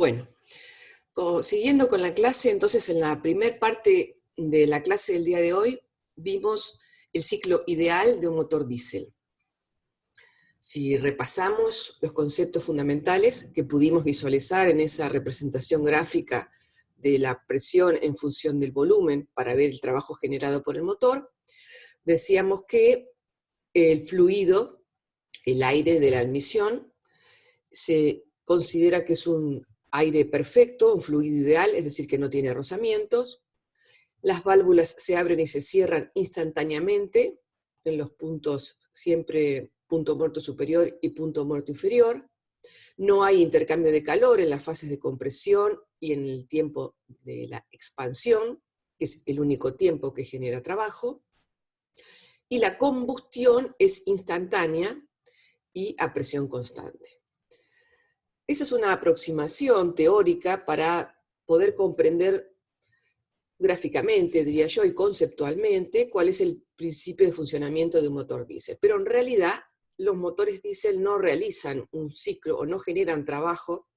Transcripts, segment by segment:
Bueno, siguiendo con la clase, entonces en la primer parte de la clase del día de hoy vimos el ciclo ideal de un motor diésel. Si repasamos los conceptos fundamentales que pudimos visualizar en esa representación gráfica de la presión en función del volumen para ver el trabajo generado por el motor, decíamos que el fluido, el aire de la admisión, se considera que es un aire perfecto, un fluido ideal, es decir, que no tiene rozamientos. Las válvulas se abren y se cierran instantáneamente, en los puntos siempre punto muerto superior y punto muerto inferior. No hay intercambio de calor en las fases de compresión y en el tiempo de la expansión, que es el único tiempo que genera trabajo. Y la combustión es instantánea y a presión constante. Esa es una aproximación teórica para poder comprender gráficamente, diría yo, y conceptualmente, cuál es el principio de funcionamiento de un motor diésel. Pero en realidad, los motores diésel no realizan un ciclo o no generan trabajo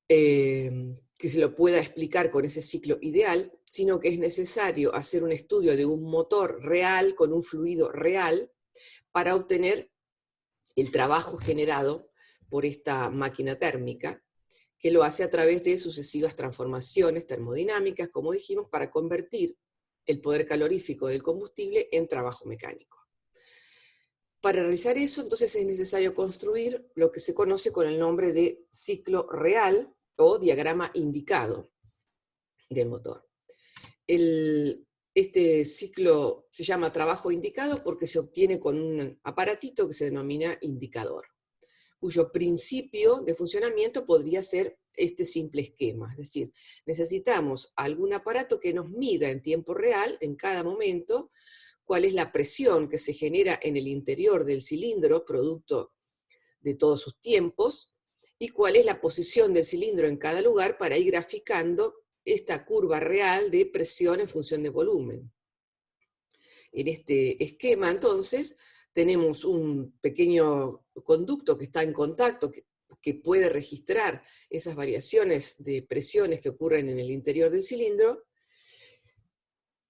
que se lo pueda explicar con ese ciclo ideal, sino que es necesario hacer un estudio de un motor real, con un fluido real, para obtener el trabajo generado por esta máquina térmica, que lo hace a través de sucesivas transformaciones termodinámicas, como dijimos, para convertir el poder calorífico del combustible en trabajo mecánico. Para realizar eso, entonces, es necesario construir lo que se conoce con el nombre de ciclo real o diagrama indicado del motor. Este ciclo se llama trabajo indicado porque se obtiene con un aparatito que se denomina indicador, cuyo principio de funcionamiento podría ser este simple esquema. Es decir, necesitamos algún aparato que nos mida en tiempo real, en cada momento, cuál es la presión que se genera en el interior del cilindro, producto de todos sus tiempos, y cuál es la posición del cilindro en cada lugar para ir graficando esta curva real de presión en función de volumen. En este esquema, entonces, tenemos un pequeño conducto que está en contacto, que puede registrar esas variaciones de presiones que ocurren en el interior del cilindro,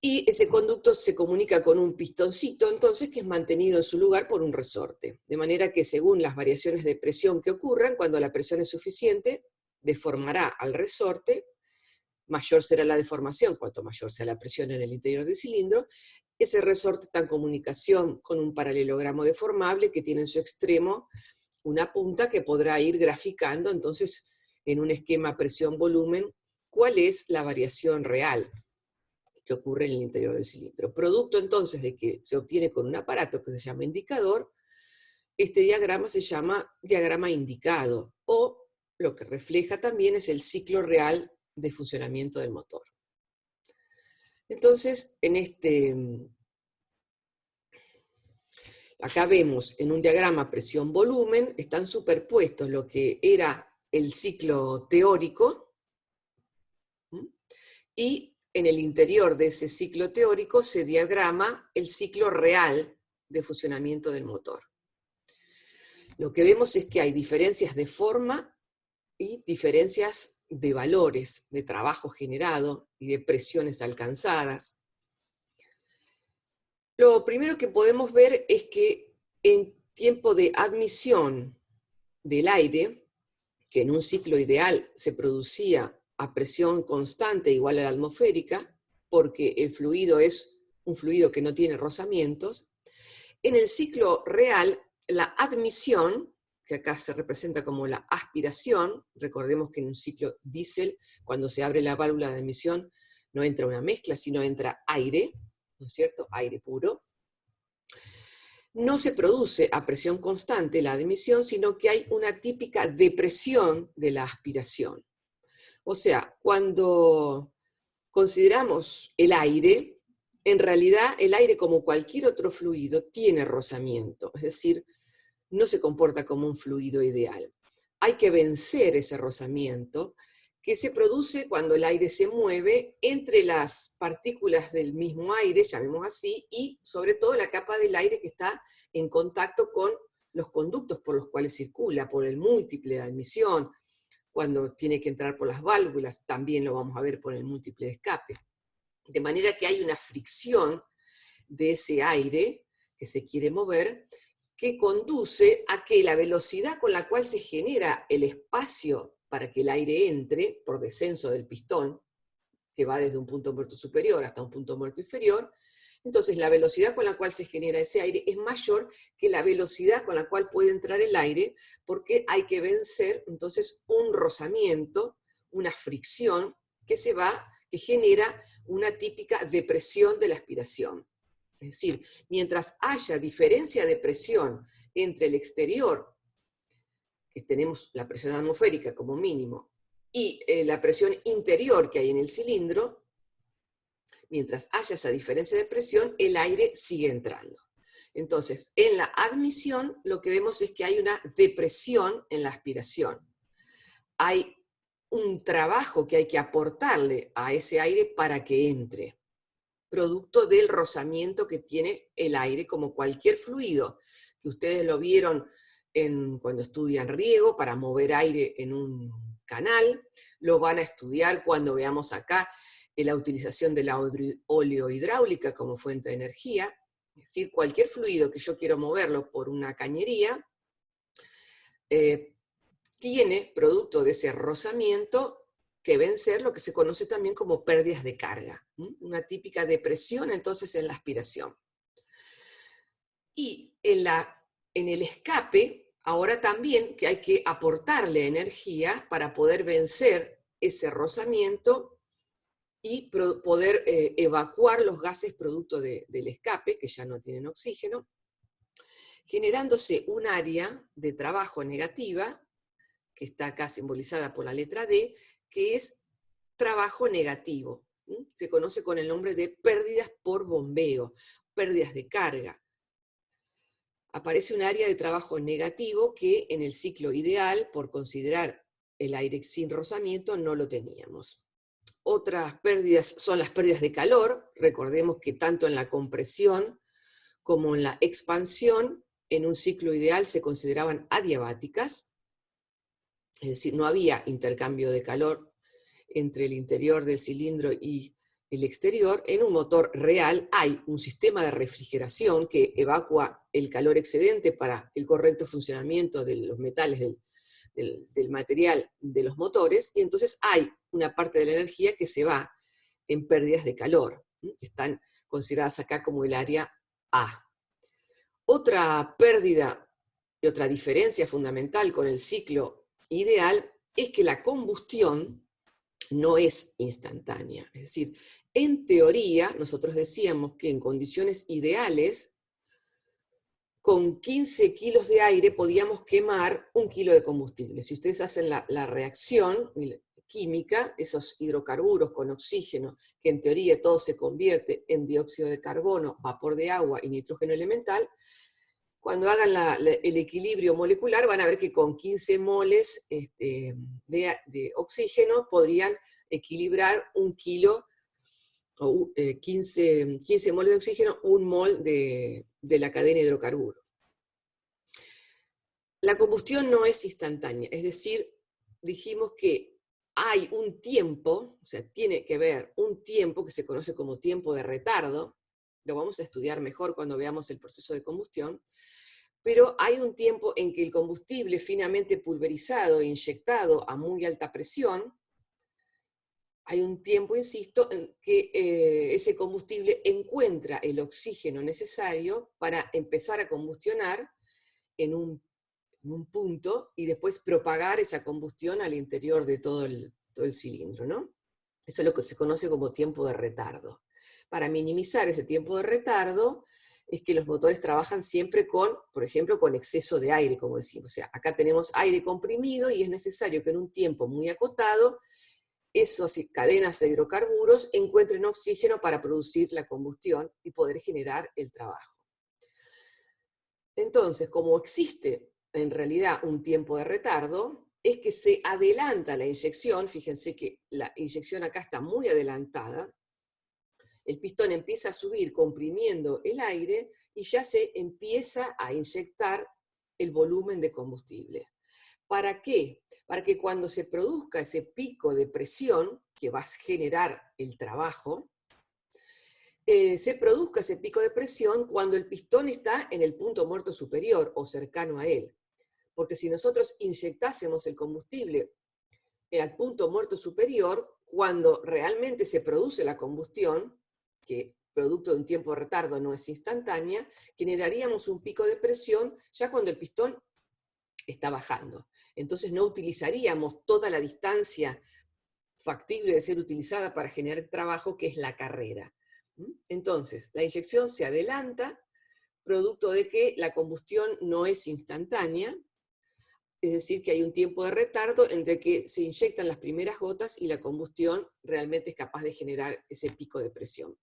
y ese conducto se comunica con un pistoncito, entonces, que es mantenido en su lugar por un resorte. De manera que según las variaciones de presión que ocurran, cuando la presión es suficiente, deformará al resorte, mayor será la deformación, cuanto mayor sea la presión en el interior del cilindro. Ese resorte está en comunicación con un paralelogramo deformable que tiene en su extremo una punta que podrá ir graficando, entonces, en un esquema presión-volumen, cuál es la variación real que ocurre en el interior del cilindro. Producto entonces de que se obtiene con un aparato que se llama indicador, este diagrama se llama diagrama indicado, o lo que refleja también es el ciclo real de funcionamiento del motor. Entonces, acá vemos en un diagrama presión-volumen, están superpuestos lo que era el ciclo teórico, y en el interior de ese ciclo teórico se diagrama el ciclo real de funcionamiento del motor. Lo que vemos es que hay diferencias de forma y diferencias de valores, de trabajo generado y de presiones alcanzadas. Lo primero que podemos ver es que en tiempo de admisión del aire, que en un ciclo ideal se producía a presión constante igual a la atmosférica, porque el fluido es un fluido que no tiene rozamientos, en el ciclo real la admisión, que acá se representa como la aspiración, recordemos que en un ciclo diésel, cuando se abre la válvula de admisión, no entra una mezcla, sino entra aire, ¿no es cierto? Aire puro. No se produce a presión constante la admisión, sino que hay una típica depresión de la aspiración. O sea, cuando consideramos el aire, en realidad el aire, como cualquier otro fluido, tiene rozamiento, es decir, no se comporta como un fluido ideal. Hay que vencer ese rozamiento que se produce cuando el aire se mueve entre las partículas del mismo aire, llamemos así, y sobre todo la capa del aire que está en contacto con los conductos por los cuales circula, por el múltiple de admisión, cuando tiene que entrar por las válvulas, también lo vamos a ver por el múltiple de escape. De manera que hay una fricción de ese aire que se quiere mover, que conduce a que la velocidad con la cual se genera el espacio para que el aire entre, por descenso del pistón, que va desde un punto muerto superior hasta un punto muerto inferior, entonces la velocidad con la cual se genera ese aire es mayor que la velocidad con la cual puede entrar el aire, porque hay que vencer entonces un rozamiento, una fricción que genera una típica depresión de la aspiración. Es decir, mientras haya diferencia de presión entre el exterior, que tenemos la presión atmosférica como mínimo, y la presión interior que hay en el cilindro, mientras haya esa diferencia de presión, el aire sigue entrando. Entonces, en la admisión lo que vemos es que hay una depresión en la aspiración. Hay un trabajo que hay que aportarle a ese aire para que entre, producto del rozamiento que tiene el aire, como cualquier fluido, que ustedes lo vieron cuando estudian riego, para mover aire en un canal, lo van a estudiar cuando veamos acá la utilización de la oleohidráulica como fuente de energía. Es decir, cualquier fluido que yo quiero moverlo por una cañería, tiene, producto de ese rozamiento, que vencer lo que se conoce también como pérdidas de carga, una típica depresión entonces en la aspiración. Y en el escape, ahora también que hay que aportarle energía para poder vencer ese rozamiento y poder evacuar los gases producto del escape, que ya no tienen oxígeno, generándose un área de trabajo negativa, que está acá simbolizada por la letra D, que es trabajo negativo. Se conoce con el nombre de pérdidas por bombeo, pérdidas de carga. Aparece un área de trabajo negativo que en el ciclo ideal, por considerar el aire sin rozamiento, no lo teníamos. Otras pérdidas son las pérdidas de calor. Recordemos que tanto en la compresión como en la expansión, en un ciclo ideal se consideraban adiabáticas, es decir, no había intercambio de calor entre el interior del cilindro y el exterior. En un motor real hay un sistema de refrigeración que evacúa el calor excedente para el correcto funcionamiento de los metales del material de los motores, y entonces hay una parte de la energía que se va en pérdidas de calor, que están consideradas acá como el área A. Otra pérdida y otra diferencia fundamental con el ciclo ideal es que la combustión no es instantánea. Es decir, en teoría, nosotros decíamos que en condiciones ideales, con 15 kilos de aire podíamos quemar 1 kilo de combustible. Si ustedes hacen la reacción química, esos hidrocarburos con oxígeno, que en teoría todo se convierte en dióxido de carbono, vapor de agua y nitrógeno elemental, cuando hagan el equilibrio molecular van a ver que con 15 moles de oxígeno podrían equilibrar 1 kilo, o 15 moles de oxígeno, 1 mol de la cadena de hidrocarburos. La combustión no es instantánea, es decir, dijimos que hay un tiempo, o sea, tiene que haber un tiempo que se conoce como tiempo de retardo, lo vamos a estudiar mejor cuando veamos el proceso de combustión, pero hay un tiempo en que el combustible finamente pulverizado e inyectado a muy alta presión, hay un tiempo, insisto, en que ese combustible encuentra el oxígeno necesario para empezar a combustionar en un punto y después propagar esa combustión al interior de todo el cilindro, ¿no? Eso es lo que se conoce como tiempo de retardo. Para minimizar ese tiempo de retardo, es que los motores trabajan siempre con, por ejemplo, con exceso de aire, como decimos. O sea, acá tenemos aire comprimido y es necesario que en un tiempo muy acotado esas cadenas de hidrocarburos encuentren oxígeno para producir la combustión y poder generar el trabajo. Entonces, como existe en realidad un tiempo de retardo, es que se adelanta la inyección. Fíjense que la inyección acá está muy adelantada. El pistón empieza a subir comprimiendo el aire y ya se empieza a inyectar el volumen de combustible. ¿Para qué? Para que cuando se produzca ese pico de presión que va a generar el trabajo, se produzca ese pico de presión cuando el pistón está en el punto muerto superior o cercano a él. Porque si nosotros inyectásemos el combustible al punto muerto superior, cuando realmente se produce la combustión, que producto de un tiempo de retardo no es instantánea, generaríamos un pico de presión ya cuando el pistón está bajando. Entonces no utilizaríamos toda la distancia factible de ser utilizada para generar trabajo, que es la carrera. Entonces, la inyección se adelanta, producto de que la combustión no es instantánea, es decir, que hay un tiempo de retardo entre que se inyectan las primeras gotas y la combustión realmente es capaz de generar ese pico de presión.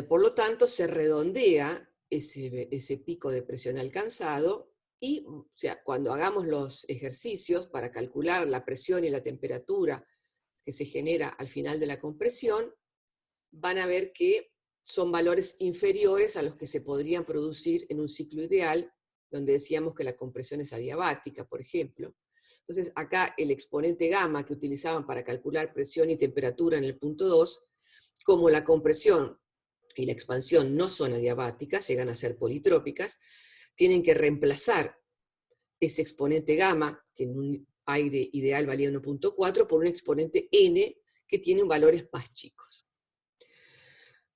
Por lo tanto, se redondea ese pico de presión alcanzado y, o sea, cuando hagamos los ejercicios para calcular la presión y la temperatura que se genera al final de la compresión, van a ver que son valores inferiores a los que se podrían producir en un ciclo ideal, donde decíamos que la compresión es adiabática, por ejemplo. Entonces, acá el exponente gamma que utilizaban para calcular presión y temperatura en el punto 2, como la compresión y la expansión no son adiabáticas, llegan a ser politrópicas, tienen que reemplazar ese exponente gamma, que en un aire ideal valía 1.4, por un exponente n, que tiene valores más chicos.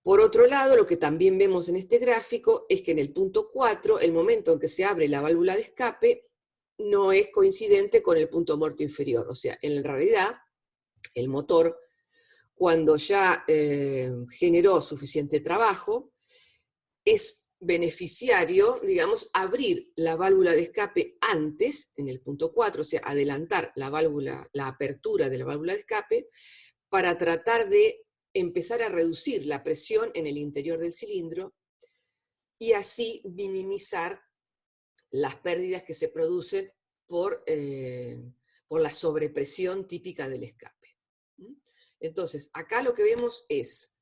Por otro lado, lo que también vemos en este gráfico es que en el punto 4, el momento en que se abre la válvula de escape no es coincidente con el punto muerto inferior. O sea, en realidad, el motor, cuando ya generó suficiente trabajo, es beneficiario, digamos, abrir la válvula de escape antes, en el punto 4, o sea, adelantar la apertura de la válvula de escape, para tratar de empezar a reducir la presión en el interior del cilindro y así minimizar las pérdidas que se producen por la sobrepresión típica del escape. Entonces, acá lo que vemos es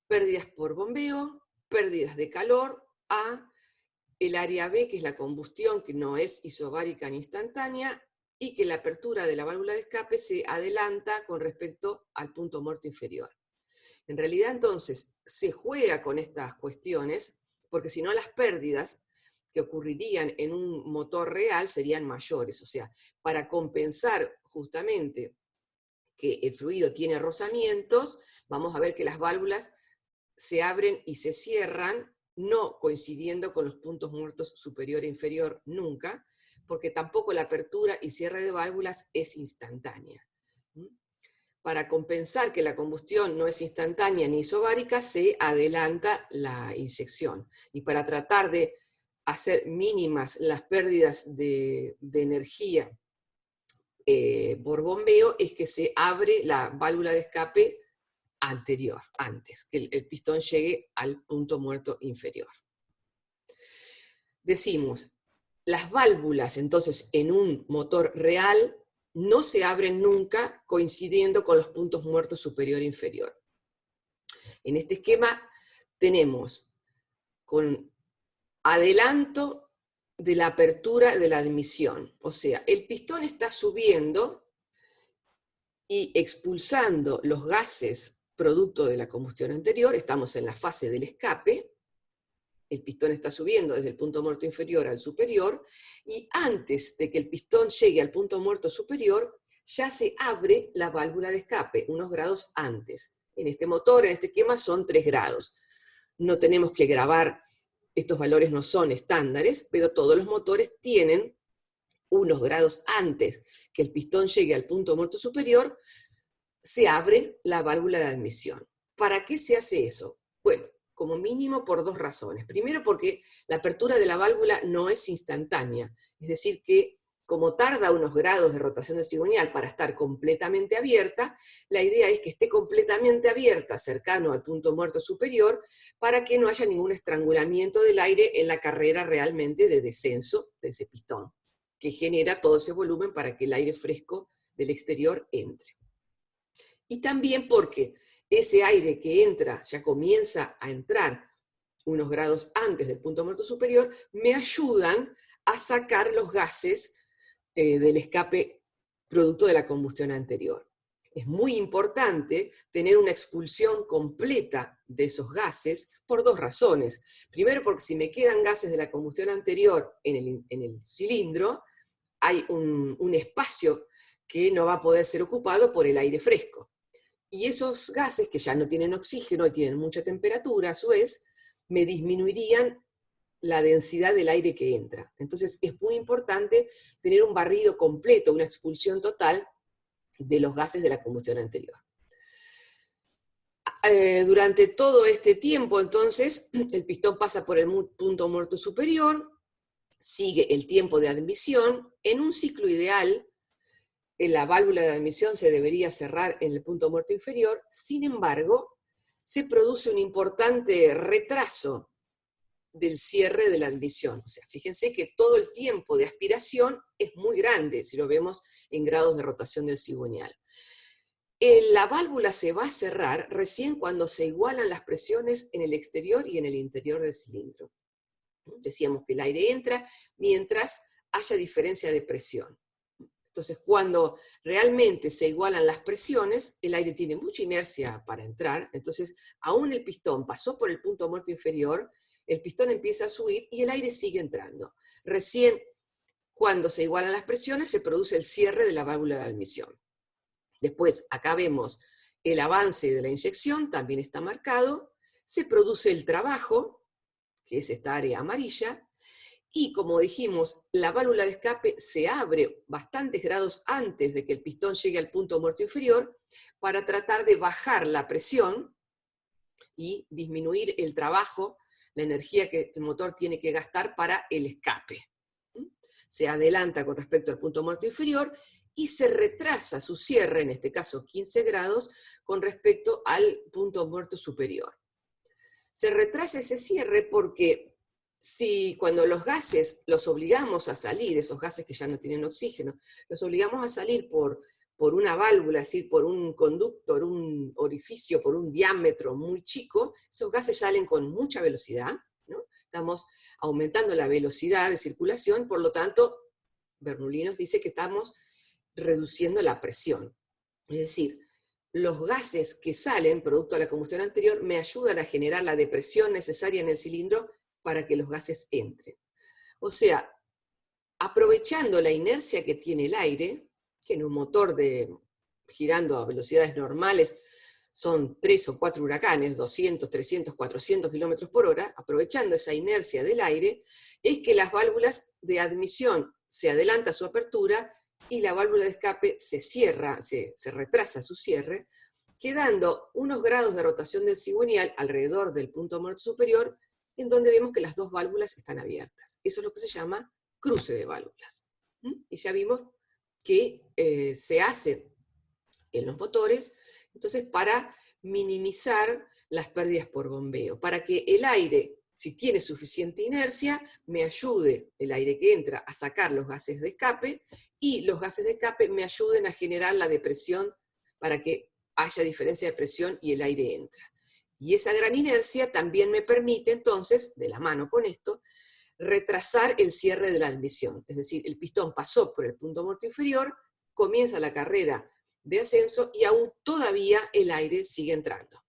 pérdidas por bombeo, pérdidas de calor, el área B, que es la combustión, que no es isobárica ni instantánea, y que la apertura de la válvula de escape se adelanta con respecto al punto muerto inferior. En realidad, entonces, se juega con estas cuestiones, porque si no las pérdidas que ocurrirían en un motor real serían mayores. O sea, para compensar justamente que el fluido tiene rozamientos, vamos a ver que las válvulas se abren y se cierran, no coincidiendo con los puntos muertos superior e inferior nunca, porque tampoco la apertura y cierre de válvulas es instantánea. Para compensar que la combustión no es instantánea ni isobárica, se adelanta la inyección. Y para tratar de hacer mínimas las pérdidas de energía por bombeo, es que se abre la válvula de escape antes, que el pistón llegue al punto muerto inferior. Decimos, las válvulas, entonces, en un motor real, no se abren nunca coincidiendo con los puntos muertos superior e inferior. En este esquema tenemos con adelanto de la apertura de la admisión. O sea, el pistón está subiendo y expulsando los gases producto de la combustión anterior, estamos en la fase del escape, el pistón está subiendo desde el punto muerto inferior al superior, y antes de que el pistón llegue al punto muerto superior, ya se abre la válvula de escape, unos grados antes. En este motor, en este esquema, son 3 grados. No tenemos que grabar, estos valores no son estándares, pero todos los motores tienen unos grados antes que el pistón llegue al punto muerto superior, se abre la válvula de admisión. ¿Para qué se hace eso? Bueno, como mínimo por 2 razones. Primero, porque la apertura de la válvula no es instantánea, es decir que como tarda unos grados de rotación del cigüeñal para estar completamente abierta, la idea es que esté completamente abierta, cercano al punto muerto superior, para que no haya ningún estrangulamiento del aire en la carrera realmente de descenso de ese pistón, que genera todo ese volumen para que el aire fresco del exterior entre. Y también porque ese aire que entra, ya comienza a entrar unos grados antes del punto muerto superior, me ayudan a sacar los gases del escape producto de la combustión anterior. Es muy importante tener una expulsión completa de esos gases por dos razones. Primero, porque si me quedan gases de la combustión anterior en el cilindro, hay un espacio que no va a poder ser ocupado por el aire fresco. Y esos gases, que ya no tienen oxígeno y tienen mucha temperatura, a su vez, me disminuirían la densidad del aire que entra. Entonces es muy importante tener un barrido completo, una expulsión total de los gases de la combustión anterior. Durante todo este tiempo, entonces, el pistón pasa por el punto muerto superior, sigue el tiempo de admisión. En un ciclo ideal, la válvula de admisión se debería cerrar en el punto muerto inferior. Sin embargo, se produce un importante retraso del cierre de la admisión. O sea, fíjense que todo el tiempo de aspiración es muy grande, si lo vemos en grados de rotación del cigüeñal. La válvula se va a cerrar recién cuando se igualan las presiones en el exterior y en el interior del cilindro. Decíamos que el aire entra mientras haya diferencia de presión. Entonces, cuando realmente se igualan las presiones, el aire tiene mucha inercia para entrar, entonces, aún el pistón pasó por el punto muerto inferior, el pistón empieza a subir y el aire sigue entrando. Recién, cuando se igualan las presiones, se produce el cierre de la válvula de admisión. Después, acá vemos el avance de la inyección, también está marcado, se produce el trabajo, que es esta área amarilla, y como dijimos, la válvula de escape se abre bastantes grados antes de que el pistón llegue al punto muerto inferior para tratar de bajar la presión y disminuir el trabajo, la energía que el motor tiene que gastar para el escape. Se adelanta con respecto al punto muerto inferior y se retrasa su cierre, en este caso 15 grados, con respecto al punto muerto superior. Se retrasa ese cierre porque si cuando los gases los obligamos a salir, esos gases que ya no tienen oxígeno, los obligamos a salir por una válvula, es decir, por un conductor, un orificio, por un diámetro muy chico, esos gases salen con mucha velocidad, ¿no? Estamos aumentando la velocidad de circulación, por lo tanto, Bernoulli nos dice que estamos reduciendo la presión. Es decir, los gases que salen, producto de la combustión anterior, me ayudan a generar la depresión necesaria en el cilindro para que los gases entren. O sea, aprovechando la inercia que tiene el aire, que en un motor girando a velocidades normales son 3 o 4 huracanes, 200, 300, 400 kilómetros por hora, aprovechando esa inercia del aire, es que las válvulas de admisión se adelanta su apertura y la válvula de escape se cierra, se retrasa su cierre, quedando unos grados de rotación del cigüeñal alrededor del punto muerto superior, en donde vemos que las dos válvulas están abiertas. Eso es lo que se llama cruce de válvulas. Y ya vimos que se hace en los motores, entonces para minimizar las pérdidas por bombeo, para que el aire, si tiene suficiente inercia, me ayude el aire que entra a sacar los gases de escape, y los gases de escape me ayuden a generar la depresión para que haya diferencia de presión y el aire entra. Y esa gran inercia también me permite entonces, de la mano con esto, retrasar el cierre de la admisión. Es decir, el pistón pasó por el punto muerto inferior, comienza la carrera de ascenso y aún todavía el aire sigue entrando.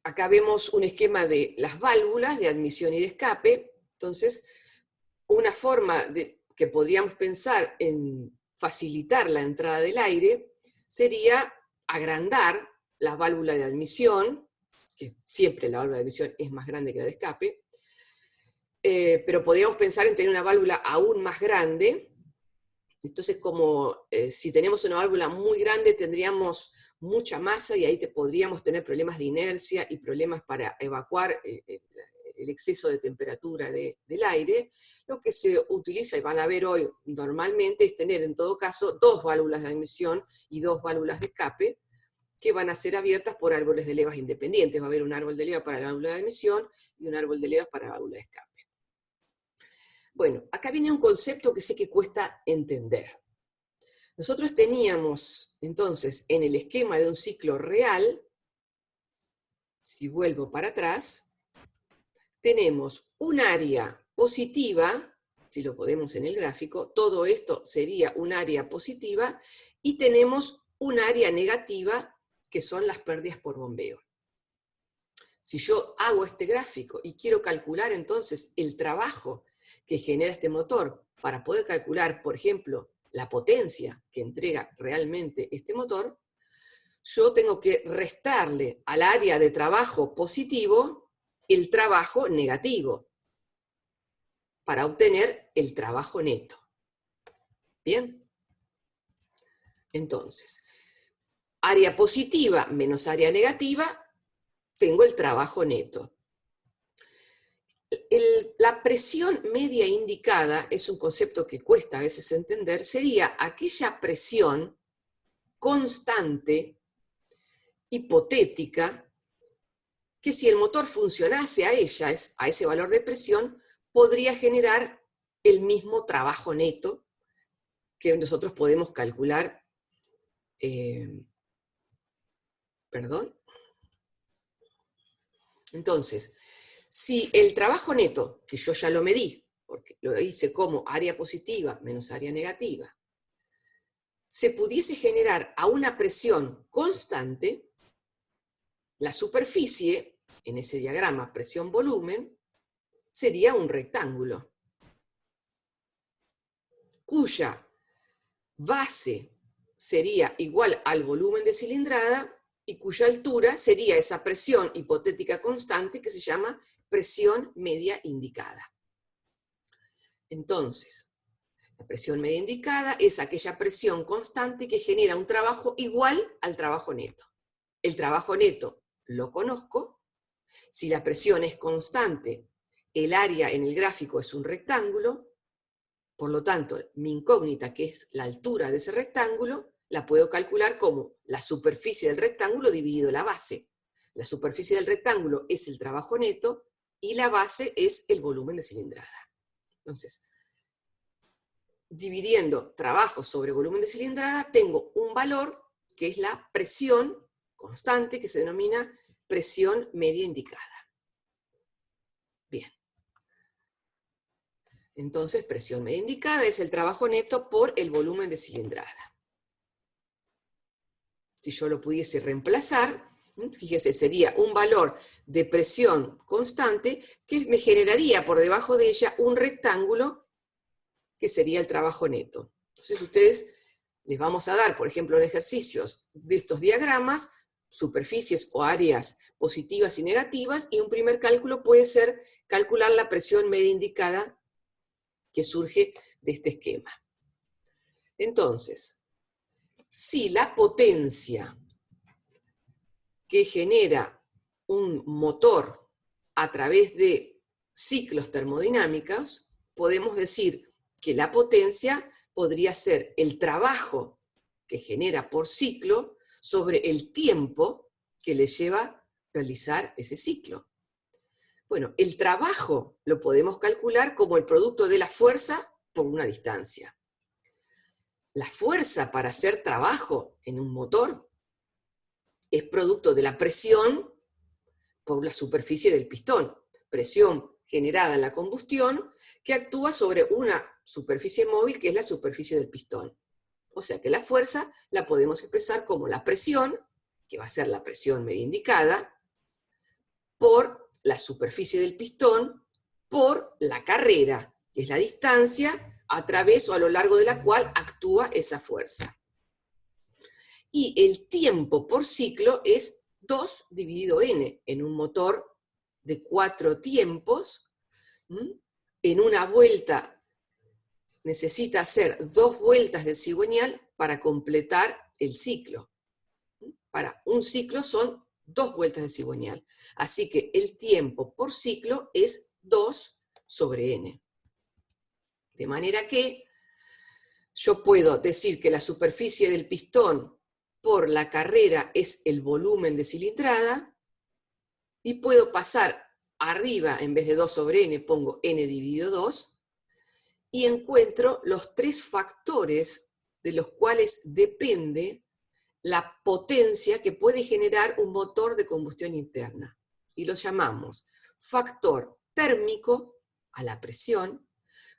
Acá vemos un esquema de las válvulas de admisión y de escape. Entonces, una forma que podríamos pensar en facilitar la entrada del aire sería agrandar la válvula de admisión, que siempre la válvula de admisión es más grande que la de escape, pero podríamos pensar en tener una válvula aún más grande. Entonces, como si tenemos una válvula muy grande, tendríamos mucha masa y ahí podríamos tener problemas de inercia y problemas para evacuar el exceso de temperatura del aire. Lo que se utiliza, y van a ver hoy normalmente, es tener en todo caso dos válvulas de admisión y dos válvulas de escape, que van a ser abiertas por árboles de levas independientes. Va a haber un árbol de levas para la válvula de admisión y un árbol de levas para la válvula de escape. Bueno, acá viene un concepto que sé que cuesta entender. Nosotros teníamos, entonces, en el esquema de un ciclo real, si vuelvo para atrás, tenemos un área positiva, si lo ponemos en el gráfico, todo esto sería un área positiva, y tenemos un área negativa, que son las pérdidas por bombeo. Si yo hago este gráfico y quiero calcular entonces el trabajo que genera este motor, para poder calcular, por ejemplo, la potencia que entrega realmente este motor, yo tengo que restarle al área de trabajo positivo el trabajo negativo, para obtener el trabajo neto. ¿Bien? Entonces, área positiva menos área negativa, tengo el trabajo neto. La presión media indicada es un concepto que cuesta a veces entender, sería aquella presión constante, hipotética, que si el motor funcionase a ella, a ese valor de presión, podría generar el mismo trabajo neto que nosotros podemos calcular. Entonces, si el trabajo neto, que yo ya lo medí, porque lo hice como área positiva menos área negativa, se pudiese generar a una presión constante, la superficie, en ese diagrama presión-volumen, sería un rectángulo, cuya base sería igual al volumen de cilindrada y cuya altura sería esa presión hipotética constante que se llama presión media indicada. Entonces, la presión media indicada es aquella presión constante que genera un trabajo igual al trabajo neto. El trabajo neto lo conozco. Si la presión es constante, el área en el gráfico es un rectángulo, por lo tanto, mi incógnita, que es la altura de ese rectángulo, la puedo calcular como la superficie del rectángulo dividido la base. La superficie del rectángulo es el trabajo neto y la base es el volumen de cilindrada. Entonces, dividiendo trabajo sobre volumen de cilindrada, tengo un valor que es la presión constante, que se denomina presión media indicada. Bien. Entonces, presión media indicada es el trabajo neto por el volumen de cilindrada. Si yo lo pudiese reemplazar, fíjese, sería un valor de presión constante que me generaría por debajo de ella un rectángulo que sería el trabajo neto. Entonces ustedes les vamos a dar, por ejemplo, en ejercicios de estos diagramas, superficies o áreas positivas y negativas, y un primer cálculo puede ser calcular la presión media indicada que surge de este esquema. Entonces, si la potencia que genera un motor a través de ciclos termodinámicos, podemos decir que la potencia podría ser el trabajo que genera por ciclo sobre el tiempo que le lleva realizar ese ciclo. Bueno, el trabajo lo podemos calcular como el producto de la fuerza por una distancia. La fuerza para hacer trabajo en un motor es producto de la presión por la superficie del pistón, presión generada en la combustión que actúa sobre una superficie móvil que es la superficie del pistón. O sea que la fuerza la podemos expresar como la presión, que va a ser la presión media indicada, por la superficie del pistón, por la carrera, que es la distancia a través o a lo largo de la cual actúa esa fuerza. Y el tiempo por ciclo es 2 dividido n, en un motor de 4 tiempos. En una vuelta necesita hacer 2 vueltas del cigüeñal para completar el ciclo. Para un ciclo son 2 vueltas del cigüeñal. Así que el tiempo por ciclo es 2 sobre n. De manera que yo puedo decir que la superficie del pistón por la carrera es el volumen de cilindrada, y puedo pasar arriba, en vez de 2 sobre n, pongo n dividido 2, y encuentro los 3 factores de los cuales depende la potencia que puede generar un motor de combustión interna. y los llamamos factor térmico a la presión,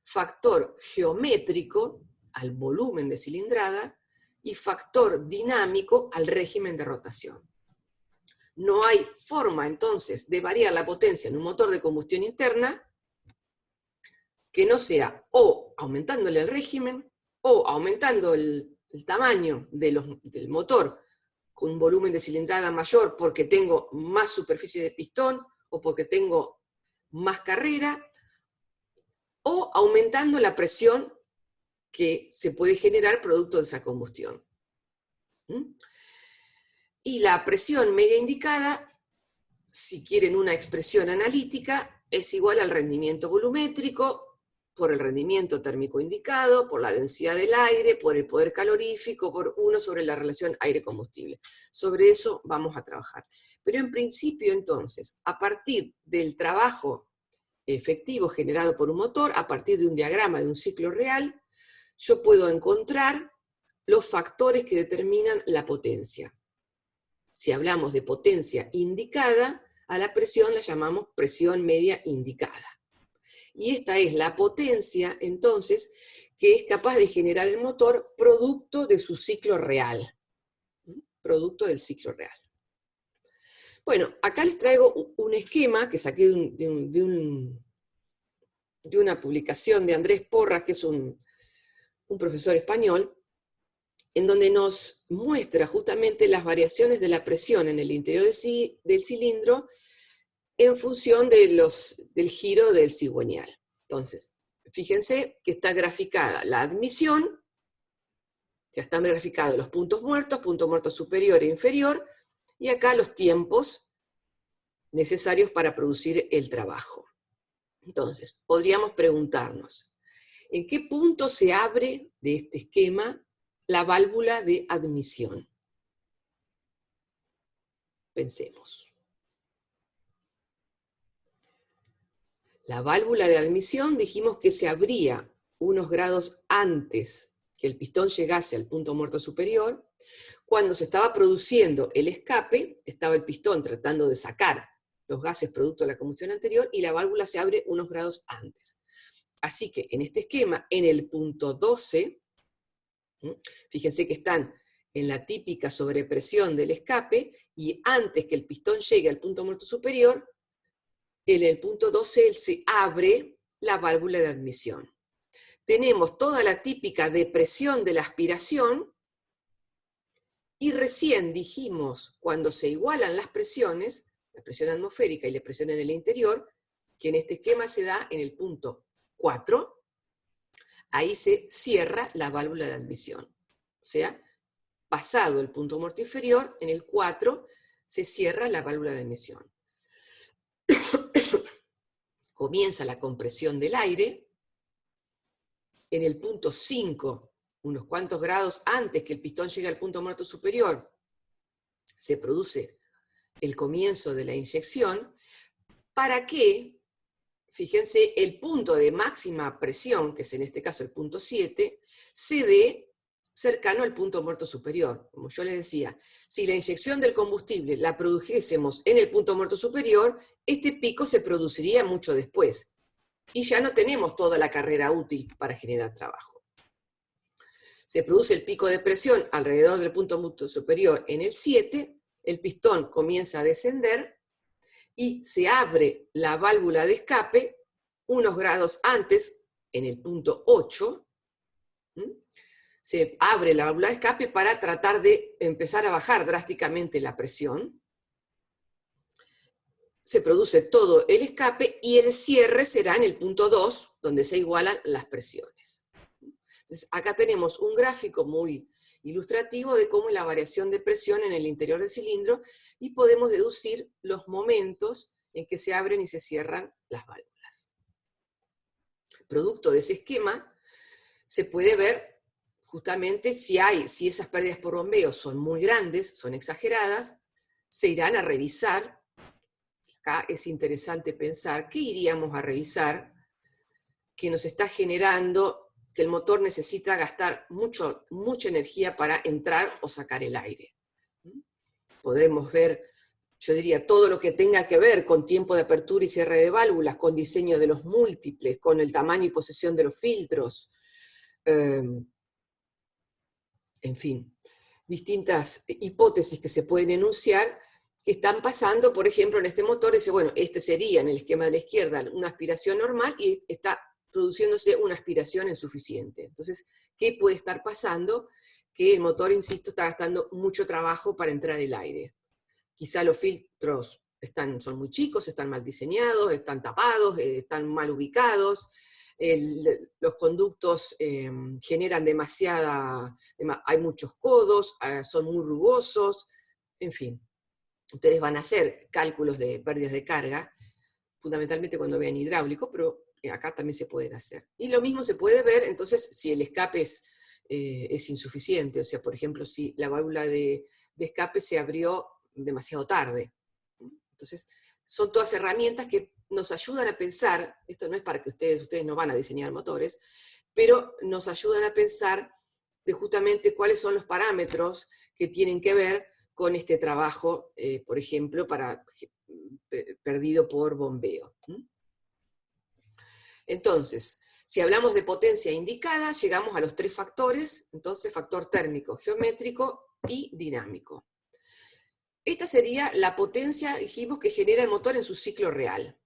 factor geométrico al volumen de cilindrada y factor dinámico al régimen de rotación. No hay forma entonces de variar la potencia en un motor de combustión interna que no sea o aumentándole el régimen o aumentando el tamaño del motor con un volumen de cilindrada mayor porque tengo más superficie de pistón o porque tengo más carrera, o aumentando la presión que se puede generar producto de esa combustión. Y la presión media indicada, si quieren una expresión analítica, es igual al rendimiento volumétrico por el rendimiento térmico indicado, por la densidad del aire, por el poder calorífico, por 1 sobre la relación aire-combustible. Sobre eso vamos a trabajar. Pero en principio, entonces, a partir del trabajo efectivo generado por un motor, a partir de un diagrama de un ciclo real, yo puedo encontrar los factores que determinan la potencia. Si hablamos de potencia indicada, a la presión la llamamos presión media indicada. Y esta es la potencia, entonces, que es capaz de generar el motor producto de su ciclo real. Producto del ciclo real. Bueno, acá les traigo un esquema que saqué de una publicación de Andrés Porras, que es un profesor español, en donde nos muestra justamente las variaciones de la presión en el interior del cilindro en función del giro del cigüeñal. Entonces, fíjense que está graficada la admisión, ya están graficados los punto muerto superior e inferior, y acá los tiempos necesarios para producir el trabajo. Entonces, podríamos preguntarnos, ¿en qué punto se abre de este esquema la válvula de admisión? Pensemos. La válvula de admisión dijimos que se abría unos grados antes que el pistón llegase al punto muerto superior. Cuando se estaba produciendo el escape, estaba el pistón tratando de sacar los gases producto de la combustión anterior y la válvula se abre unos grados antes. Así que en este esquema, en el punto 12, fíjense que están en la típica sobrepresión del escape y antes que el pistón llegue al punto muerto superior, en el punto 12 se abre la válvula de admisión. Tenemos toda la típica depresión de la aspiración, y recién dijimos, cuando se igualan las presiones, la presión atmosférica y la presión en el interior, que en este esquema se da en el punto 4, ahí se cierra la válvula de admisión. O sea, pasado el punto muerto inferior, en el 4 se cierra la válvula de admisión. Comienza la compresión del aire, en el punto 5, unos cuantos grados antes que el pistón llegue al punto muerto superior, se produce el comienzo de la inyección, para que, fíjense, el punto de máxima presión, que es en este caso el punto 7, se dé cercano al punto muerto superior. Como yo les decía, si la inyección del combustible la produjésemos en el punto muerto superior, este pico se produciría mucho después, y ya no tenemos toda la carrera útil para generar trabajo. Se produce el pico de presión alrededor del punto muerto superior en el 7, el pistón comienza a descender, y se abre la válvula de escape unos grados antes, en el punto 8, se abre la válvula de escape para tratar de empezar a bajar drásticamente la presión. Se produce todo el escape y el cierre será en el punto 2, donde se igualan las presiones. Entonces, acá tenemos un gráfico muy ilustrativo de cómo es la variación de presión en el interior del cilindro y podemos deducir los momentos en que se abren y se cierran las válvulas. Producto de ese esquema, se puede ver justamente si esas pérdidas por bombeo son muy grandes, son exageradas, se irán a revisar. Acá es interesante pensar, ¿qué iríamos a revisar? Que nos está generando, que el motor necesita gastar mucha energía para entrar o sacar el aire. Podremos ver yo diría, todo lo que tenga que ver con tiempo de apertura y cierre de válvulas, con diseño de los múltiples, con el tamaño y posesión de los filtros, en fin, distintas hipótesis que se pueden enunciar, que están pasando, por ejemplo, en este motor, dice, bueno, este sería en el esquema de la izquierda una aspiración normal y está produciéndose una aspiración insuficiente. Entonces, ¿qué puede estar pasando? Que el motor, insisto, está gastando mucho trabajo para entrar el aire. Quizá los filtros son muy chicos, están mal diseñados, están tapados, están mal ubicados, los conductos generan hay muchos codos, son muy rugosos, en fin. Ustedes van a hacer cálculos de pérdidas de carga, fundamentalmente cuando vean hidráulico, pero acá también se pueden hacer. Y lo mismo se puede ver, entonces, si el escape es insuficiente, o sea, por ejemplo, si la válvula de escape se abrió demasiado tarde. Entonces, son todas herramientas que nos ayudan a pensar, esto no es para que ustedes no van a diseñar motores, pero nos ayudan a pensar de justamente cuáles son los parámetros que tienen que ver con este trabajo, por ejemplo, perdido por bombeo. Entonces, si hablamos de potencia indicada, llegamos a los 3 factores, entonces factor térmico, geométrico y dinámico. Esta sería la potencia, dijimos, que genera el motor en su ciclo real.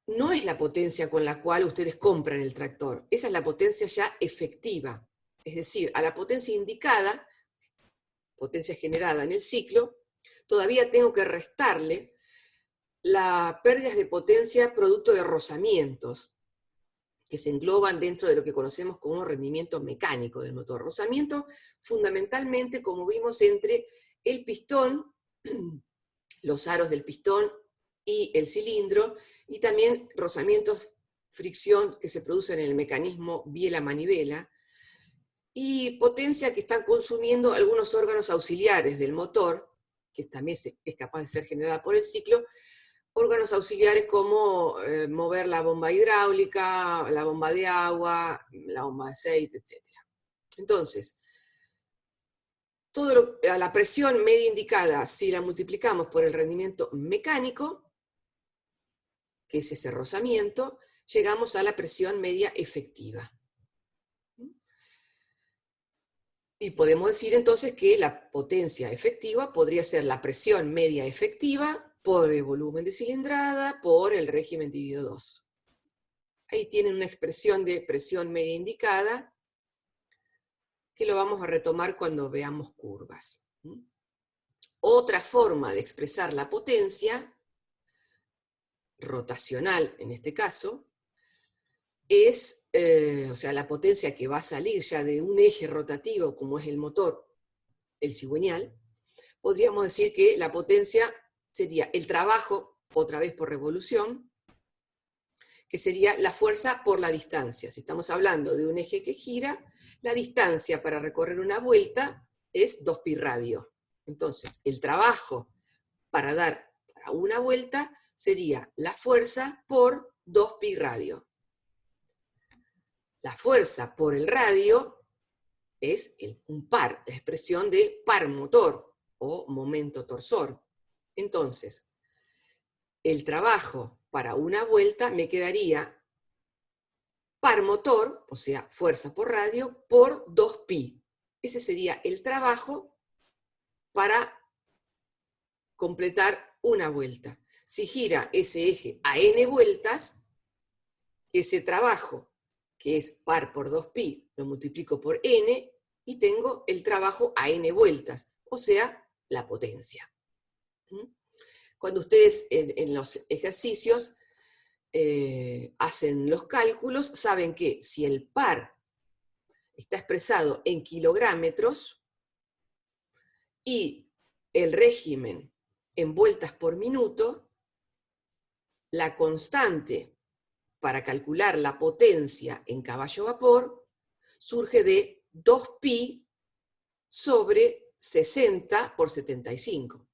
No es la potencia con la cual ustedes compran el tractor, esa es la potencia ya efectiva. Es decir, a la potencia indicada, potencia generada en el ciclo, todavía tengo que restarle las pérdidas de potencia producto de rozamientos, que se engloban dentro de lo que conocemos como rendimiento mecánico del motor. Rozamiento fundamentalmente, como vimos, entre el pistón, los aros del pistón y el cilindro, y también rozamientos, fricción que se producen en el mecanismo biela-manivela, y potencia que están consumiendo algunos órganos auxiliares del motor, que también es capaz de ser generada por el ciclo, órganos auxiliares como mover la bomba hidráulica, la bomba de agua, la bomba de aceite, etc. Entonces, a la presión media indicada, si la multiplicamos por el rendimiento mecánico, que es ese rozamiento, llegamos a la presión media efectiva. Y podemos decir entonces que la potencia efectiva podría ser la presión media efectiva por el volumen de cilindrada, por el régimen dividido 2. Ahí tienen una expresión de presión media indicada, que lo vamos a retomar cuando veamos curvas. Otra forma de expresar la potencia, rotacional en este caso, es, o sea, la potencia que va a salir ya de un eje rotativo como es el motor, el cigüeñal. Podríamos decir que la potencia sería el trabajo, otra vez por revolución, que sería la fuerza por la distancia. Si estamos hablando de un eje que gira, la distancia para recorrer una vuelta es 2pi radio. Entonces, el trabajo para dar una vuelta sería la fuerza por 2pi radio. La fuerza por el radio es un par, la expresión de par motor o momento torsor. Entonces, el trabajo para una vuelta me quedaría par motor, o sea, fuerza por radio, por 2pi. Ese sería el trabajo para completar una vuelta. Si gira ese eje a n vueltas, ese trabajo, que es par por 2pi, lo multiplico por n, y tengo el trabajo a n vueltas, o sea, la potencia. Cuando ustedes en los ejercicios hacen los cálculos, saben que si el par está expresado en kilográmetros y el régimen en vueltas por minuto, la constante para calcular la potencia en caballo vapor surge de 2pi sobre 60 por 75.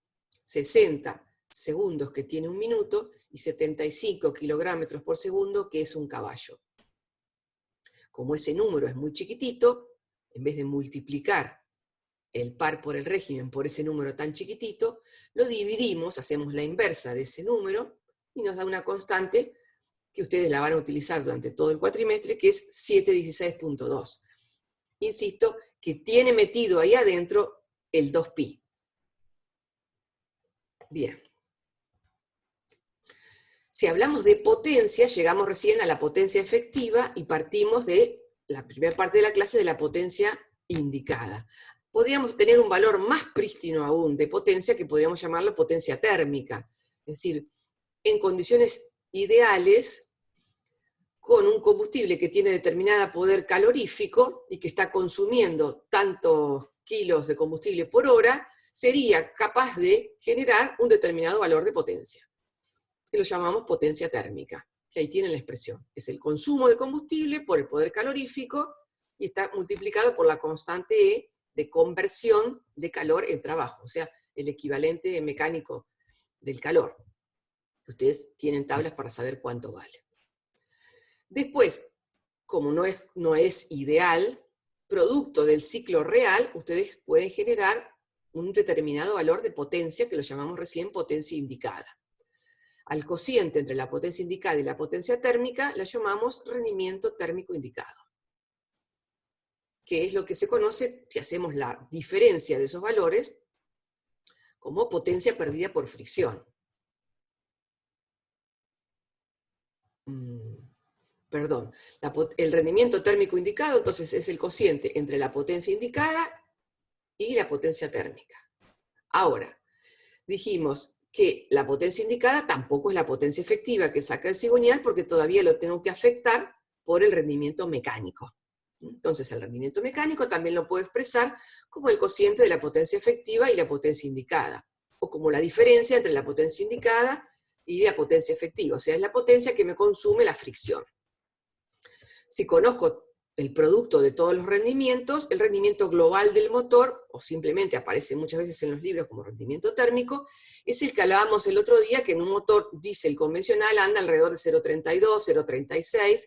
60 segundos que tiene un minuto y 75 kilogramos por segundo que es un caballo. Como ese número es muy chiquitito, en vez de multiplicar el par por el régimen por ese número tan chiquitito, lo dividimos, hacemos la inversa de ese número, y nos da una constante que ustedes la van a utilizar durante todo el cuatrimestre, que es 716.2. Insisto, que tiene metido ahí adentro el 2pi. Bien. Si hablamos de potencia, llegamos recién a la potencia efectiva y partimos de la primera parte de la clase de la potencia indicada. Podríamos tener un valor más prístino aún de potencia, que podríamos llamarlo potencia térmica. Es decir, en condiciones ideales, con un combustible que tiene determinada poder calorífico y que está consumiendo tantos kilos de combustible por hora, sería capaz de generar un determinado valor de potencia, que lo llamamos potencia térmica, que ahí tienen la expresión. Es el consumo de combustible por el poder calorífico y está multiplicado por la constante E de conversión de calor en trabajo, o sea, el equivalente mecánico del calor. Ustedes tienen tablas para saber cuánto vale. Después, como no es ideal, producto del ciclo real, ustedes pueden generar un determinado valor de potencia, que lo llamamos recién potencia indicada. Al cociente entre la potencia indicada y la potencia térmica la llamamos rendimiento térmico indicado, que es lo que se conoce, si hacemos la diferencia de esos valores, como potencia perdida por fricción. Perdón, el rendimiento térmico indicado entonces es el cociente entre la potencia indicada y la potencia térmica. Ahora, dijimos que la potencia indicada tampoco es la potencia efectiva que saca el cigüeñal, porque todavía lo tengo que afectar por el rendimiento mecánico. Entonces el rendimiento mecánico también lo puedo expresar como el cociente de la potencia efectiva y la potencia indicada, o como la diferencia entre la potencia indicada y la potencia efectiva, o sea, es la potencia que me consume la fricción. Si conozco el producto de todos los rendimientos, el rendimiento global del motor, o simplemente aparece muchas veces en los libros como rendimiento térmico, es el que hablábamos el otro día, que en un motor diésel convencional anda alrededor de 0,32, 0,36,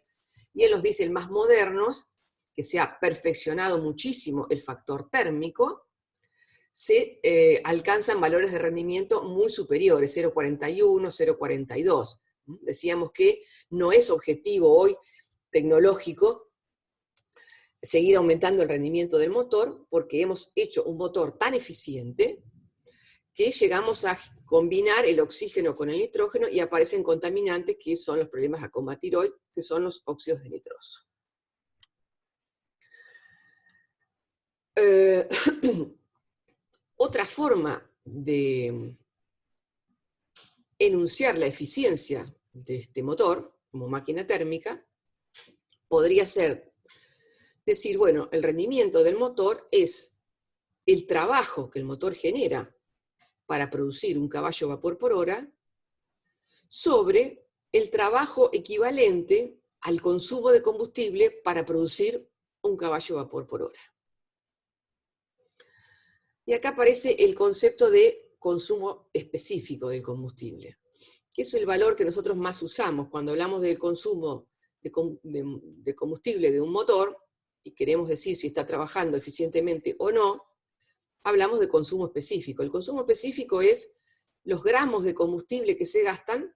y en los diésel más modernos, que se ha perfeccionado muchísimo el factor térmico, se alcanzan valores de rendimiento muy superiores, 0,41, 0,42. Decíamos que no es objetivo hoy tecnológico seguir aumentando el rendimiento del motor, porque hemos hecho un motor tan eficiente que llegamos a combinar el oxígeno con el nitrógeno y aparecen contaminantes que son los problemas a combatir hoy, que son los óxidos de nitroso. Otra forma de enunciar la eficiencia de este motor como máquina térmica podría ser decir, bueno, el rendimiento del motor es el trabajo que el motor genera para producir un caballo vapor por hora sobre el trabajo equivalente al consumo de combustible para producir un caballo vapor por hora. Y acá aparece el concepto de consumo específico del combustible, que es el valor que nosotros más usamos cuando hablamos del consumo de combustible de un motor, y queremos decir si está trabajando eficientemente o no. Hablamos de consumo específico. El consumo específico es los gramos de combustible que se gastan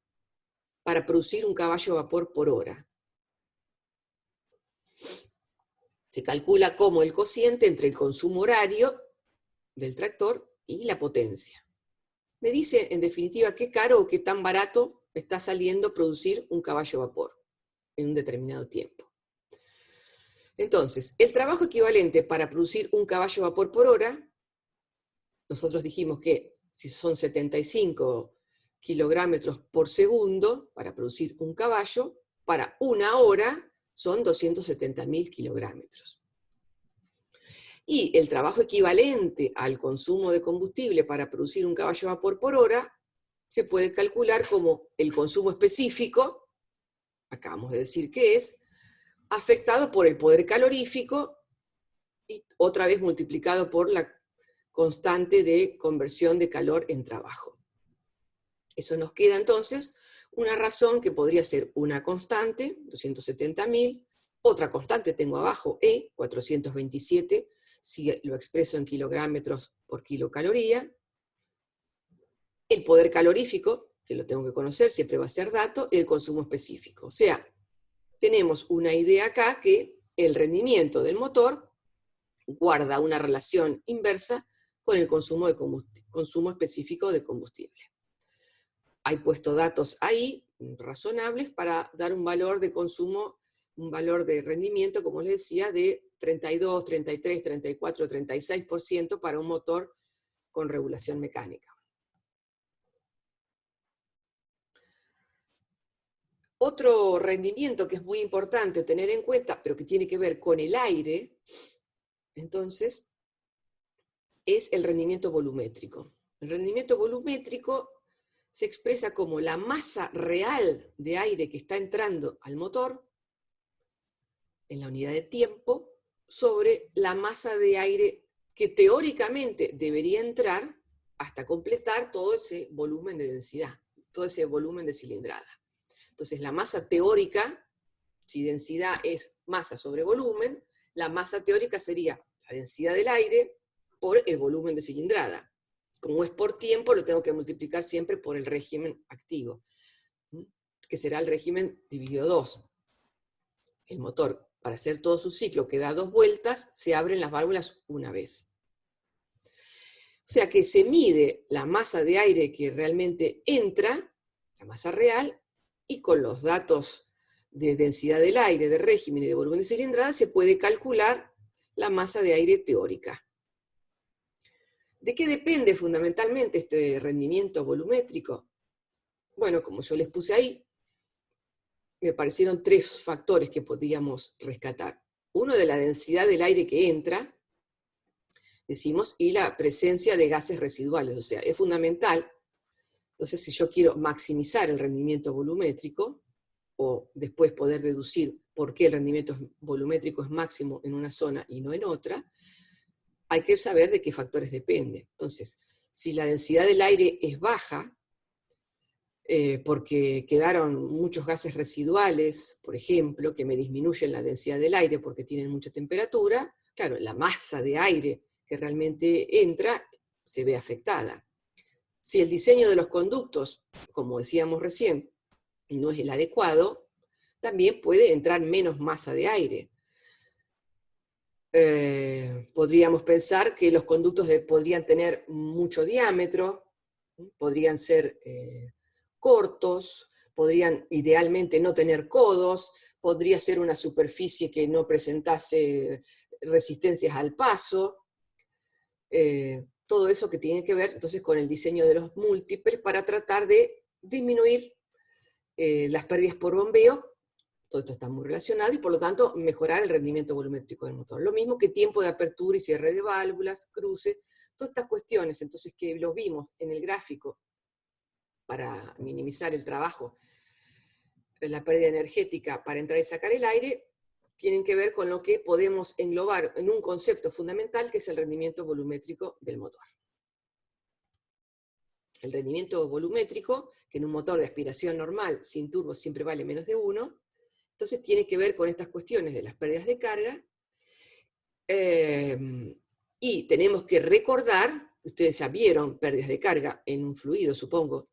para producir un caballo vapor por hora. Se calcula como el cociente entre el consumo horario del tractor y la potencia. Me dice, en definitiva, qué caro o qué tan barato está saliendo producir un caballo vapor en un determinado tiempo. Entonces, el trabajo equivalente para producir un caballo vapor por hora, nosotros dijimos que si son 75 kilogramos por segundo para producir un caballo, para una hora son 270.000 kilogramos. Y el trabajo equivalente al consumo de combustible para producir un caballo vapor por hora se puede calcular como el consumo específico, acabamos de decir que es, afectado por el poder calorífico y otra vez multiplicado por la constante de conversión de calor en trabajo. Eso nos queda entonces una razón que podría ser una constante, 270.000, otra constante tengo abajo, E, 427, si lo expreso en kilogramos por kilocaloría, el poder calorífico, que lo tengo que conocer, siempre va a ser dato, y el consumo específico. O sea, tenemos una idea acá que el rendimiento del motor guarda una relación inversa con el consumo específico de combustible. Hay puesto datos ahí razonables para dar un valor de consumo, un valor de rendimiento, como les decía, de 32, 33, 34, 36% para un motor con regulación mecánica. Otro rendimiento que es muy importante tener en cuenta, pero que tiene que ver con el aire, entonces, es el rendimiento volumétrico. El rendimiento volumétrico se expresa como la masa real de aire que está entrando al motor en la unidad de tiempo sobre la masa de aire que teóricamente debería entrar hasta completar todo ese volumen de densidad, todo ese volumen de cilindrada. Entonces la masa teórica, si densidad es masa sobre volumen, la masa teórica sería la densidad del aire por el volumen de cilindrada. Como es por tiempo, lo tengo que multiplicar siempre por el régimen activo, que será el régimen dividido 2. El motor, para hacer todo su ciclo que da 2 vueltas, se abren las válvulas una vez. O sea que se mide la masa de aire que realmente entra, la masa real, y con los datos de densidad del aire, de régimen y de volumen de cilindrada, se puede calcular la masa de aire teórica. ¿De qué depende fundamentalmente este rendimiento volumétrico? Bueno, como yo les puse ahí, me parecieron 3 factores que podíamos rescatar. Uno, de la densidad del aire que entra, decimos, y la presencia de gases residuales, o sea, es fundamental. Entonces, si yo quiero maximizar el rendimiento volumétrico, o después poder deducir por qué el rendimiento volumétrico es máximo en una zona y no en otra, hay que saber de qué factores depende. Entonces, si la densidad del aire es baja, porque quedaron muchos gases residuales, por ejemplo, que me disminuyen la densidad del aire porque tienen mucha temperatura, claro, la masa de aire que realmente entra se ve afectada. Si el diseño de los conductos, como decíamos recién, no es el adecuado, también puede entrar menos masa de aire. Podríamos pensar que los conductos podrían tener mucho diámetro, podrían ser cortos, podrían idealmente no tener codos, podría ser una superficie que no presentase resistencias al paso, todo eso que tiene que ver entonces con el diseño de los múltiples para tratar de disminuir las pérdidas por bombeo. Todo esto está muy relacionado y por lo tanto mejorar el rendimiento volumétrico del motor. Lo mismo que tiempo de apertura y cierre de válvulas, cruce, todas estas cuestiones, entonces que lo vimos en el gráfico para minimizar el trabajo, la pérdida energética para entrar y sacar el aire, tienen que ver con lo que podemos englobar en un concepto fundamental que es el rendimiento volumétrico del motor. El rendimiento volumétrico, que en un motor de aspiración normal sin turbo siempre vale menos de 1, entonces tiene que ver con estas cuestiones de las pérdidas de carga, y tenemos que recordar, ustedes ya vieron pérdidas de carga en un fluido, supongo,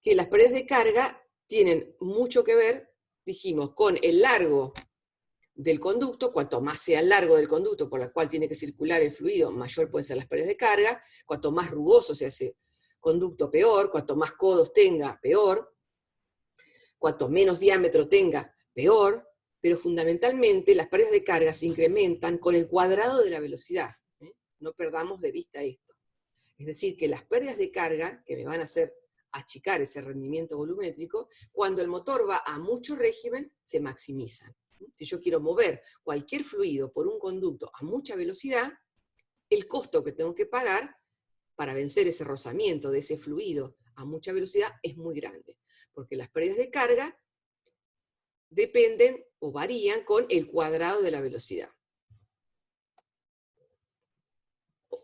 que las pérdidas de carga tienen mucho que ver, dijimos, con el largo del conducto. Cuanto más sea el largo del conducto por el cual tiene que circular el fluido, mayor pueden ser las pérdidas de carga. Cuanto más rugoso sea ese conducto, peor. Cuanto más codos tenga, peor. Cuanto menos diámetro tenga, peor. Pero fundamentalmente las pérdidas de carga se incrementan con el cuadrado de la velocidad. No perdamos de vista esto. Es decir, que las pérdidas de carga, que me van a hacer achicar ese rendimiento volumétrico, cuando el motor va a mucho régimen, se maximizan. Si yo quiero mover cualquier fluido por un conducto a mucha velocidad, el costo que tengo que pagar para vencer ese rozamiento de ese fluido a mucha velocidad es muy grande, porque las pérdidas de carga dependen o varían con el cuadrado de la velocidad.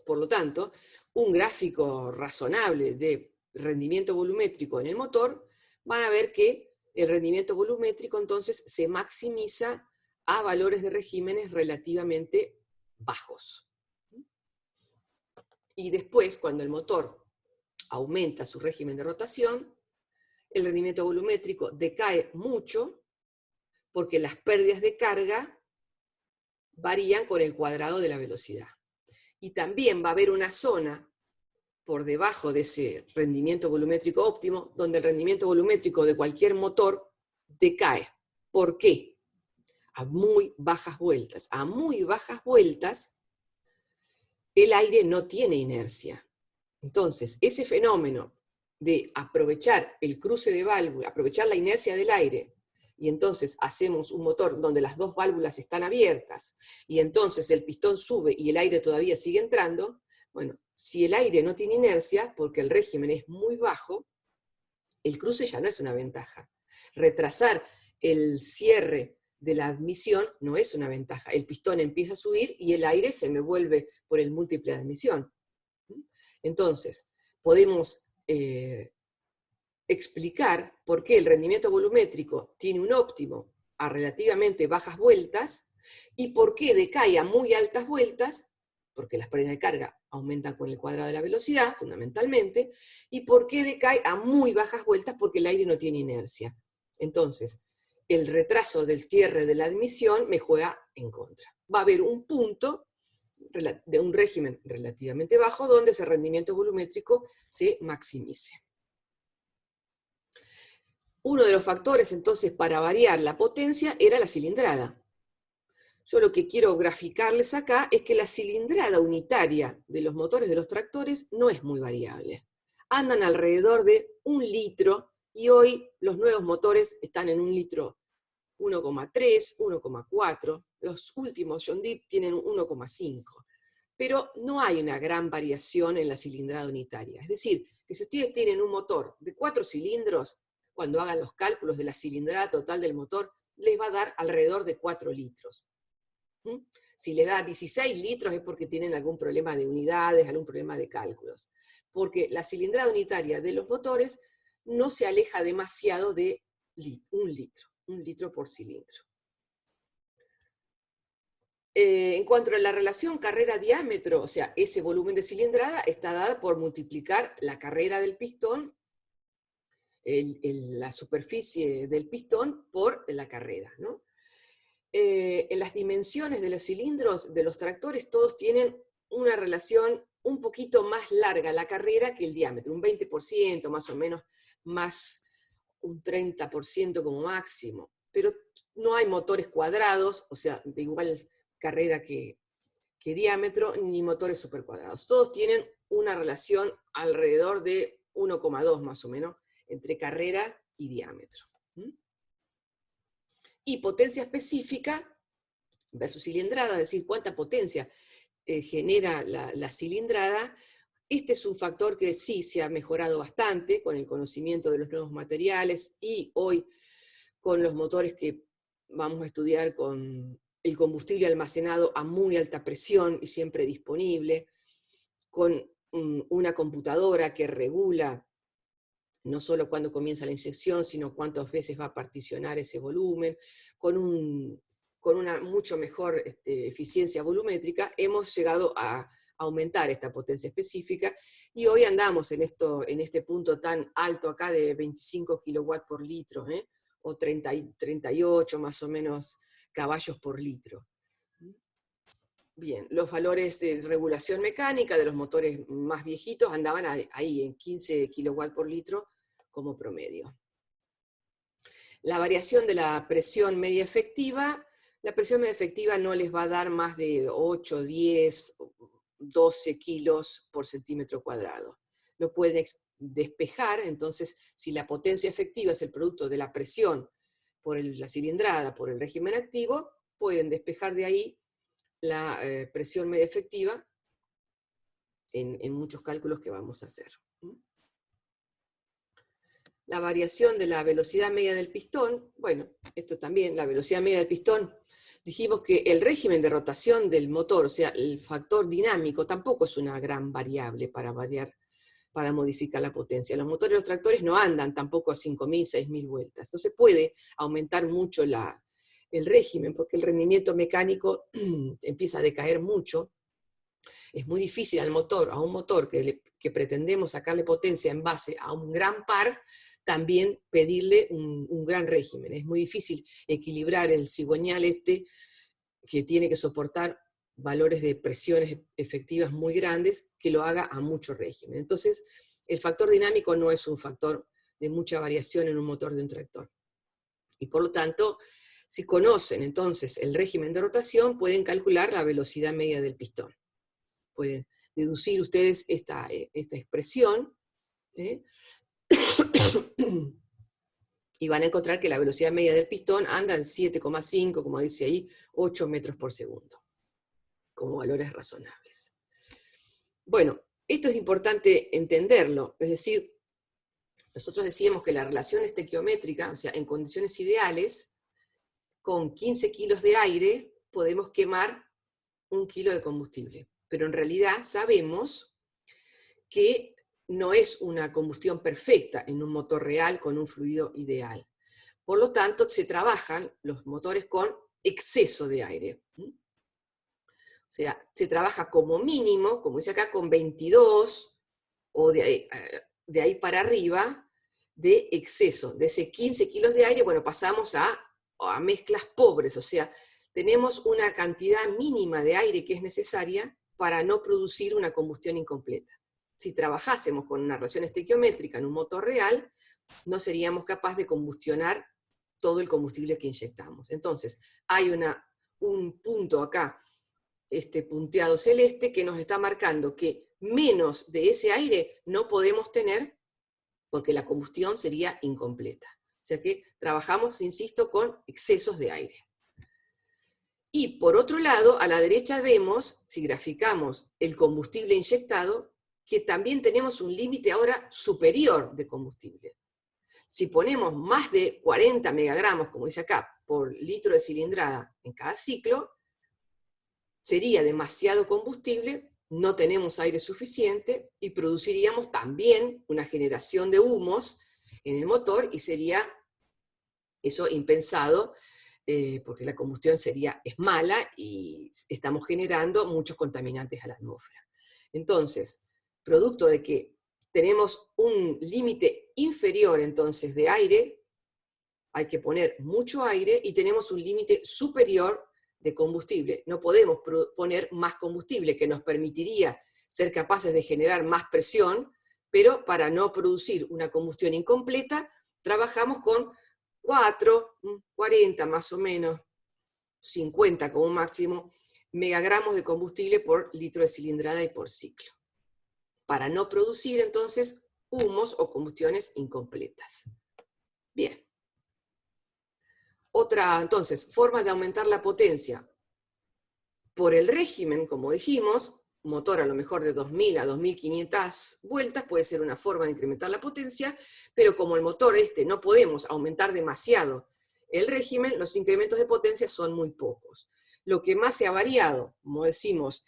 Por lo tanto, un gráfico razonable de rendimiento volumétrico en el motor, van a ver que el rendimiento volumétrico entonces se maximiza a valores de regímenes relativamente bajos. Y después, cuando el motor aumenta su régimen de rotación, el rendimiento volumétrico decae mucho porque las pérdidas de carga varían con el cuadrado de la velocidad. Y también va a haber una zona por debajo de ese rendimiento volumétrico óptimo, donde el rendimiento volumétrico de cualquier motor decae. ¿Por qué? A muy bajas vueltas. A muy bajas vueltas, el aire no tiene inercia. Entonces, ese fenómeno de aprovechar el cruce de válvula, aprovechar la inercia del aire, y entonces hacemos un motor donde las dos válvulas están abiertas, y entonces el pistón sube y el aire todavía sigue entrando, bueno, si el aire no tiene inercia, porque el régimen es muy bajo, el cruce ya no es una ventaja. Retrasar el cierre de la admisión no es una ventaja. El pistón empieza a subir y el aire se me vuelve por el múltiple de admisión. Entonces, podemos explicar por qué el rendimiento volumétrico tiene un óptimo a relativamente bajas vueltas y por qué decae a muy altas vueltas, porque las pérdidas de carga aumentan con el cuadrado de la velocidad, fundamentalmente, y por qué decae a muy bajas vueltas, porque el aire no tiene inercia. Entonces, el retraso del cierre de la admisión me juega en contra. Va a haber un punto de un régimen relativamente bajo donde ese rendimiento volumétrico se maximice. Uno de los factores entonces para variar la potencia era la cilindrada. Yo lo que quiero graficarles acá es que la cilindrada unitaria de los motores de los tractores no es muy variable. Andan alrededor de 1 litro y hoy los nuevos motores están en 1 litro 1,3, 1,4. Los últimos John Deere tienen 1,5. Pero no hay una gran variación en la cilindrada unitaria. Es decir, que si ustedes tienen un motor de 4 cilindros, cuando hagan los cálculos de la cilindrada total del motor, les va a dar alrededor de 4 litros. Si les da 16 litros es porque tienen algún problema de unidades, algún problema de cálculos. Porque la cilindrada unitaria de los motores no se aleja demasiado de 1 litro por cilindro. En cuanto a la relación carrera-diámetro, o sea, ese volumen de cilindrada está dada por multiplicar la carrera del pistón, la superficie del pistón, por la carrera, ¿no? En las dimensiones de los cilindros de los tractores, todos tienen una relación un poquito más larga la carrera que el diámetro, un 20% más o menos, más un 30% como máximo. Pero no hay motores cuadrados, o sea, de igual carrera que diámetro, ni motores supercuadrados. Todos tienen una relación alrededor de 1,2 más o menos, entre carrera y diámetro. Y potencia específica versus cilindrada, es decir, cuánta potencia genera la cilindrada. Este es un factor que sí se ha mejorado bastante con el conocimiento de los nuevos materiales y hoy con los motores que vamos a estudiar con el combustible almacenado a muy alta presión y siempre disponible, con una computadora que regula no solo cuándo comienza la inyección, sino cuántas veces va a particionar ese volumen, con una mucho mejor eficiencia volumétrica, hemos llegado a aumentar esta potencia específica, y hoy andamos en este punto tan alto acá de 25 kilowatts por litro, o 38 más o menos caballos por litro. Bien, los valores de regulación mecánica de los motores más viejitos andaban ahí en 15 kilowatts por litro como promedio. La variación de la presión media efectiva, la presión media efectiva no les va a dar más de 8, 10, 12 kilos por centímetro cuadrado. Lo pueden despejar, entonces si la potencia efectiva es el producto de la presión por la cilindrada, por el régimen activo, pueden despejar de ahí la presión media efectiva en muchos cálculos que vamos a hacer. La variación de la velocidad media del pistón, bueno, esto también, la velocidad media del pistón, dijimos que el régimen de rotación del motor, o sea, el factor dinámico, tampoco es una gran variable para modificar la potencia. Los motores de los tractores no andan tampoco a 5.000, 6.000 vueltas. Entonces puede aumentar mucho el régimen, porque el rendimiento mecánico empieza a decaer mucho, Es muy difícil a un motor que pretendemos sacarle potencia en base a un gran par, también pedirle un gran régimen. Es muy difícil equilibrar el cigüeñal que tiene que soportar valores de presiones efectivas muy grandes, que lo haga a mucho régimen. Entonces, el factor dinámico no es un factor de mucha variación en un motor de un tractor. Y por lo tanto, si conocen entonces el régimen de rotación, pueden calcular la velocidad media del pistón. Pueden deducir ustedes esta expresión, ¿eh? Y van a encontrar que la velocidad media del pistón anda en 7,5, como dice ahí, 8 metros por segundo, como valores razonables. Bueno, esto es importante entenderlo, es decir, nosotros decíamos que la relación estequiométrica, o sea, en condiciones ideales, con 15 kilos de aire podemos quemar 1 kilo de combustible, pero en realidad sabemos que no es una combustión perfecta en un motor real con un fluido ideal. Por lo tanto, se trabajan los motores con exceso de aire. O sea, se trabaja como mínimo, como dice acá, con 22 o de ahí para arriba de exceso. De ese 15 kilos de aire, bueno, pasamos a mezclas pobres, o sea, tenemos una cantidad mínima de aire que es necesaria para no producir una combustión incompleta. Si trabajásemos con una relación estequiométrica en un motor real, no seríamos capaces de combustionar todo el combustible que inyectamos. Entonces, hay un punto acá, este punteado celeste, que nos está marcando que menos de ese aire no podemos tener porque la combustión sería incompleta. O sea que trabajamos, insisto, con excesos de aire. Y por otro lado, a la derecha vemos, si graficamos el combustible inyectado, que también tenemos un límite ahora superior de combustible. Si ponemos más de 40 megagramos, como dice acá, por litro de cilindrada en cada ciclo, sería demasiado combustible, no tenemos aire suficiente y produciríamos también una generación de humos en el motor y sería eso impensado, porque la combustión es mala y estamos generando muchos contaminantes a la atmósfera. Entonces, producto de que tenemos un límite inferior entonces de aire, hay que poner mucho aire, y tenemos un límite superior de combustible. No podemos poner más combustible, que nos permitiría ser capaces de generar más presión, pero para no producir una combustión incompleta, trabajamos con 4, 40 más o menos, 50 como máximo, megagramos de combustible por litro de cilindrada y por ciclo, para no producir entonces humos o combustiones incompletas. Bien. Otra, entonces, forma de aumentar la potencia. Por el régimen, como dijimos, motor a lo mejor de 2000 a 2500 vueltas puede ser una forma de incrementar la potencia, pero como el motor no podemos aumentar demasiado el régimen, los incrementos de potencia son muy pocos. Lo que más se ha variado, como decimos,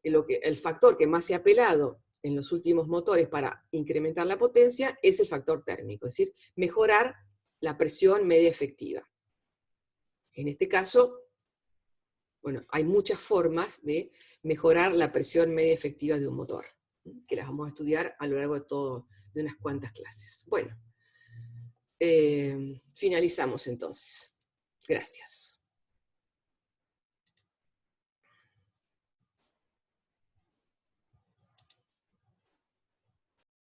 el factor que más se ha apelado en los últimos motores para incrementar la potencia es el factor térmico, es decir, mejorar la presión media efectiva. En este caso, bueno, hay muchas formas de mejorar la presión media efectiva de un motor, que las vamos a estudiar a lo largo de unas cuantas clases. Bueno, finalizamos entonces. Gracias.